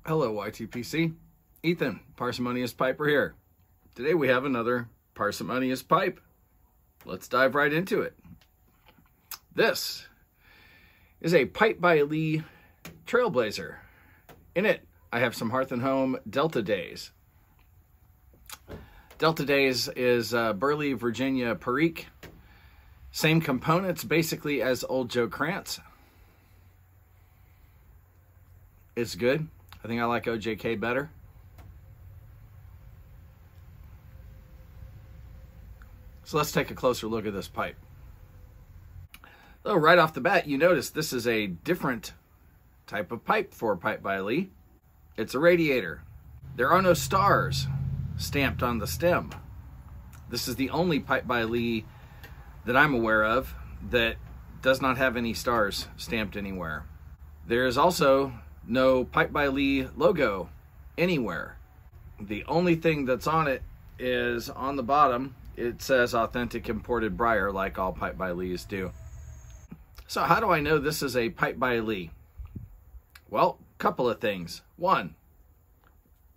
Hello YTPC, Ethan, Parsimonious Piper here. Today we have another Parsimonious pipe. Let's dive right into it. This is a pipe by Lee Trailblazer. In it, I have some Hearth & Home Delta Days. Delta Days is Burley, Virginia Perique. Same components basically as Old Joe Krantz. It's good. I think I like OJK better. So let's take a closer look at this pipe. So right off the bat, you notice this is a different type of pipe for Pipe by Lee. It's a radiator. There are no stars stamped on the stem. This is the only Pipe by Lee that I'm aware of that does not have any stars stamped anywhere. There is also no Pipe by Lee logo anywhere. The only thing that's on it is on the bottom, it says authentic imported briar, like all Pipe by Lees do. So how do I know this is a Pipe by Lee? Well, a couple of things. One,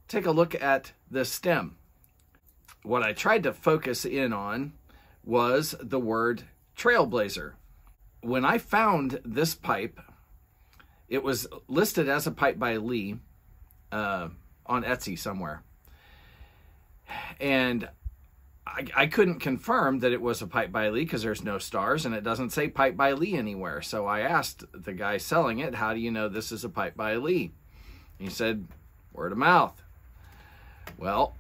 take a look at the stem. What I tried to focus in on was the word Trailblazer. When I found this pipe, it was listed as a Pipe by Lee on Etsy somewhere. And I couldn't confirm that it was a Pipe by Lee because there's no stars and it doesn't say Pipe by Lee anywhere. So I asked the guy selling it, how do you know this is a Pipe by Lee? He said, word of mouth. Well,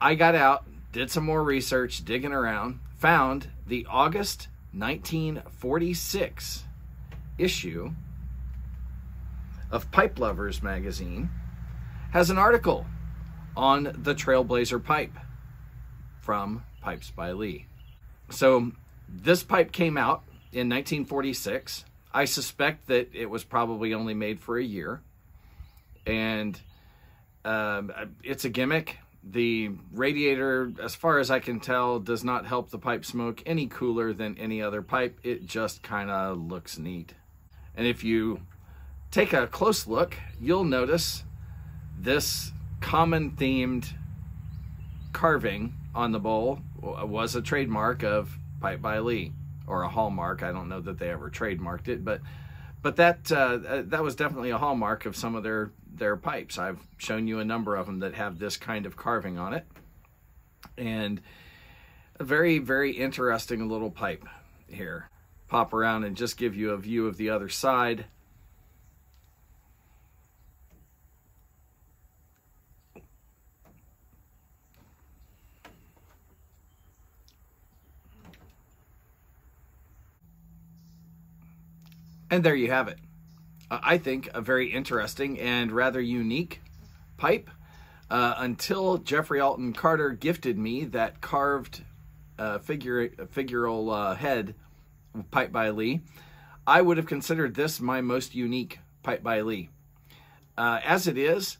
I got out, did some more research, digging around, found the August 1946 issue of Pipe Lovers magazine has an article on the Trailblazer pipe from Pipes by Lee. So this pipe came out in 1946. I suspect that it was probably only made for a year. And it's a gimmick. The radiator, as far as I can tell, does not help the pipe smoke any cooler than any other pipe. It just kind of looks neat. And if you take a close look, you'll notice this common themed carving on the bowl was a trademark of Pipe by Lee, or a hallmark. I don't know that they ever trademarked it, but that was definitely a hallmark of some of their pipes. I've shown you a number of them that have this kind of carving on it, and a very, very interesting little pipe here. Pop around and just give you a view of the other side. And there you have it. I think a very interesting and rather unique pipe. Until Jeffrey Alton Carter gifted me that carved figural head Pipe by Lee, I would have considered this my most unique Pipe by Lee. As it is,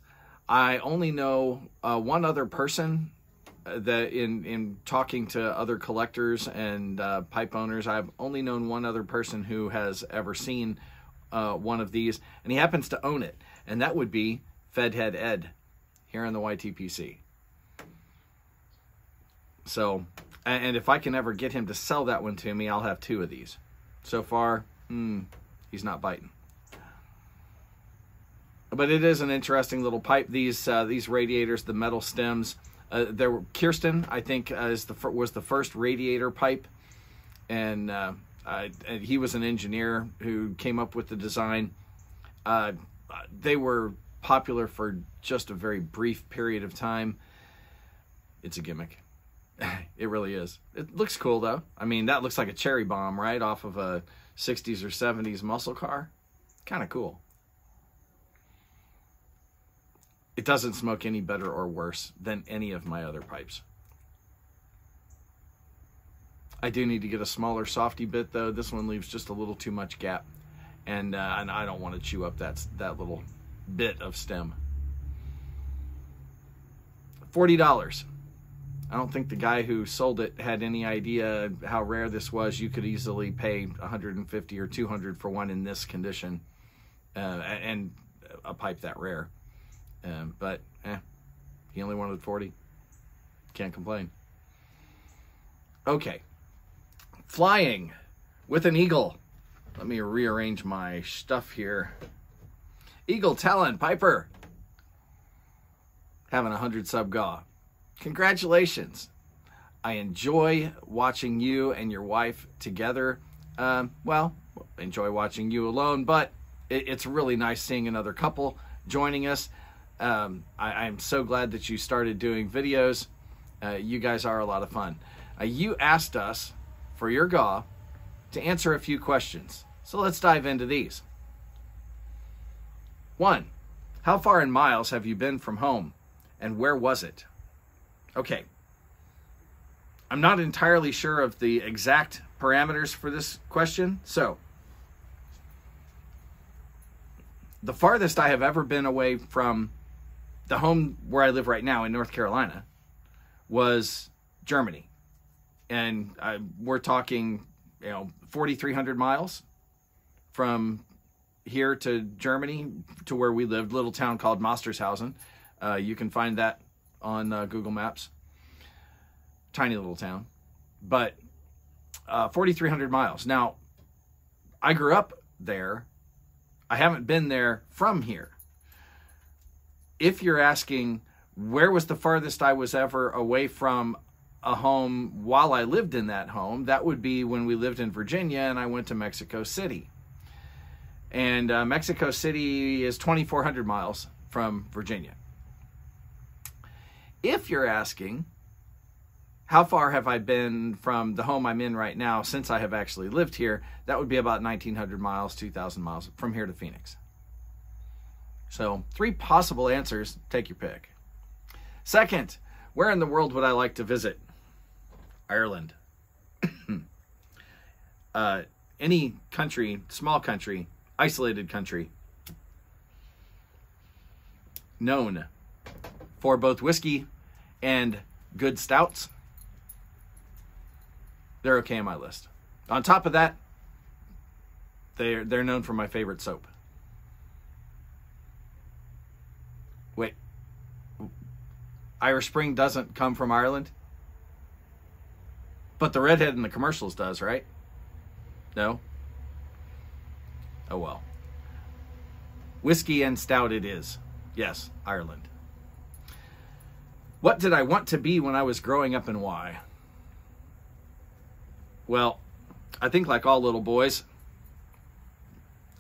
I only know one other person that in talking to other collectors and pipe owners, I've only known one other person who has ever seen one of these, and he happens to own it, and that would be Fedhead Ed here in the YTPC. So, and if I can ever get him to sell that one to me, I'll have two of these. So far, he's not biting. But it is an interesting little pipe. These radiators, the metal stems. Kirsten, I think, was the first radiator pipe, and he was an engineer who came up with the design. They were popular for just a very brief period of time. It's a gimmick. It really is. It looks cool, though. I mean, that looks like a cherry bomb, right, off of a 60s or 70s muscle car. Kind of cool. It doesn't smoke any better or worse than any of my other pipes. I do need to get a smaller softy bit, though. This one leaves just a little too much gap, and I don't want to chew up that little bit of stem. $40. I don't think the guy who sold it had any idea how rare this was. You could easily pay $150 or $200 for one in this condition, and a pipe that rare. But he only wanted 40. Can't complain. Okay. Flying with an eagle. Let me rearrange my stuff here. Eagle, Talon, Piper. Having 100 sub gaw. Congratulations. I enjoy watching you and your wife together. Well, enjoy watching you alone, but it's really nice seeing another couple joining us. I'm so glad that you started doing videos. You guys are a lot of fun. You asked us for your gaw to answer a few questions. So let's dive into these. 1. How far in miles have you been from home, and where was it? Okay. I'm not entirely sure of the exact parameters for this question. So, the farthest I have ever been away from the home where I live right now in North Carolina was Germany. And we're talking, 4,300 miles from here to Germany to where we lived, little town called Mostershausen. You can find that on Google Maps. Tiny little town, but 4,300 miles. Now, I grew up there. I haven't been there from here. If you're asking where was the farthest I was ever away from a home while I lived in that home, that would be when we lived in Virginia and I went to Mexico City. And Mexico City is 2,400 miles from Virginia. If you're asking, how far have I been from the home I'm in right now since I have actually lived here, that would be about 1,900 miles, 2,000 miles from here to Phoenix. So 3 possible answers, take your pick. Second, where in the world would I like to visit? Ireland. Any country, small country, isolated country, known for both whiskey and good stouts. They're okay on my list. On top of that, they're known for my favorite soap. Wait, Irish Spring doesn't come from Ireland? But the redhead in the commercials does, right? No? Oh well. Whiskey and stout it is. Yes, Ireland. What did I want to be when I was growing up and why? Well, I think like all little boys,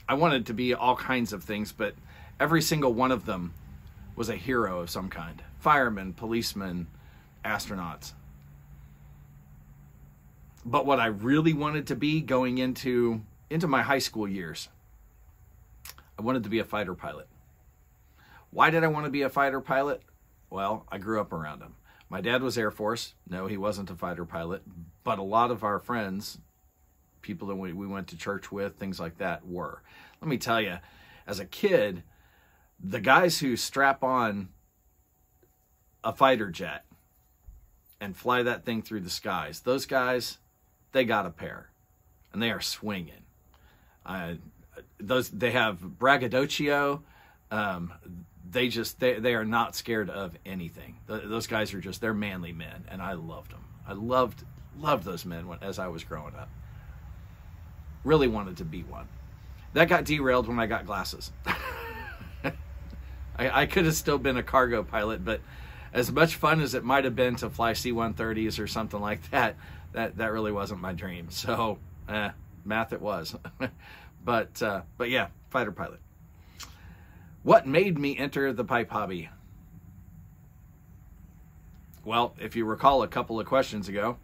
I wanted to be all kinds of things, but every single one of them was a hero of some kind. Firemen, policemen, astronauts. But what I really wanted to be going into my high school years, I wanted to be a fighter pilot. Why did I want to be a fighter pilot? Well, I grew up around them. My dad was Air Force. No, he wasn't a fighter pilot. But a lot of our friends, people that we went to church with, things like that, were. Let me tell you, as a kid, the guys who strap on a fighter jet and fly that thing through the skies, those guys, they got a pair. And they are swinging. They have braggadocio. They are not scared of anything. Those guys are they're manly men, and I loved them. I loved those men as I was growing up. Really wanted to be one. That got derailed when I got glasses. I could have still been a cargo pilot, but as much fun as it might have been to fly C-130s or something like that, that really wasn't my dream. So, math it was. But yeah, fighter pilot. What made me enter the pipe hobby? Well, if you recall a couple of questions ago,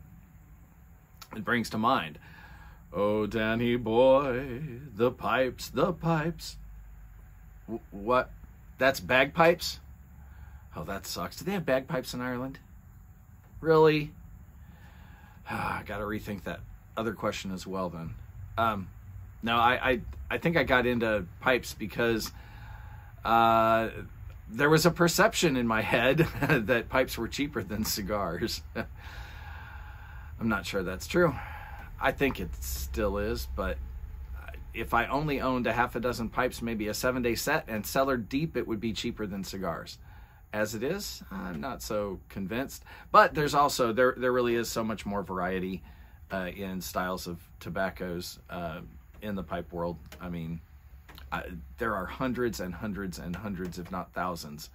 it brings to mind, oh, Danny boy, the pipes, the pipes. What? That's bagpipes? Oh, that sucks. Do they have bagpipes in Ireland? Really? I got to rethink that other question as well then. No, I think I got into pipes because there was a perception in my head that pipes were cheaper than cigars. I'm not sure that's true. I think it still is, but if I only owned a half a dozen pipes, maybe a 7-day set, and cellar deep, it would be cheaper than cigars. As it is, I'm not so convinced. But there's also, there really is so much more variety in styles of tobaccos in the pipe world. I mean, there are hundreds and hundreds and hundreds, if not thousands,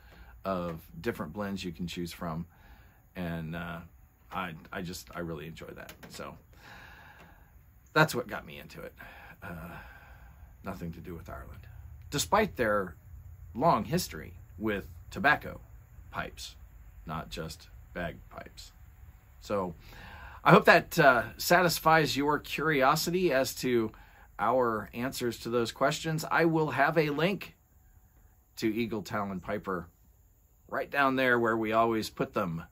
of different blends you can choose from. And I really enjoy that. So that's what got me into it. Nothing to do with Ireland. Despite their long history with tobacco pipes, not just bag pipes. So I hope that satisfies your curiosity as to our answers to those questions. I will have a link to Eagle Talon Piper right down there where we always put them.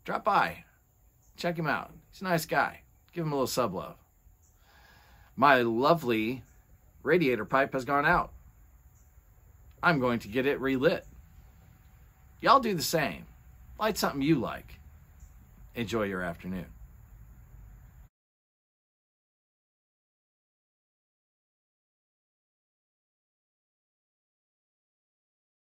Drop by, check him out. He's a nice guy. Give him a little sub love. My lovely radiator pipe has gone out. I'm going to get it relit. Y'all do the same. Light something you like. Enjoy your afternoon.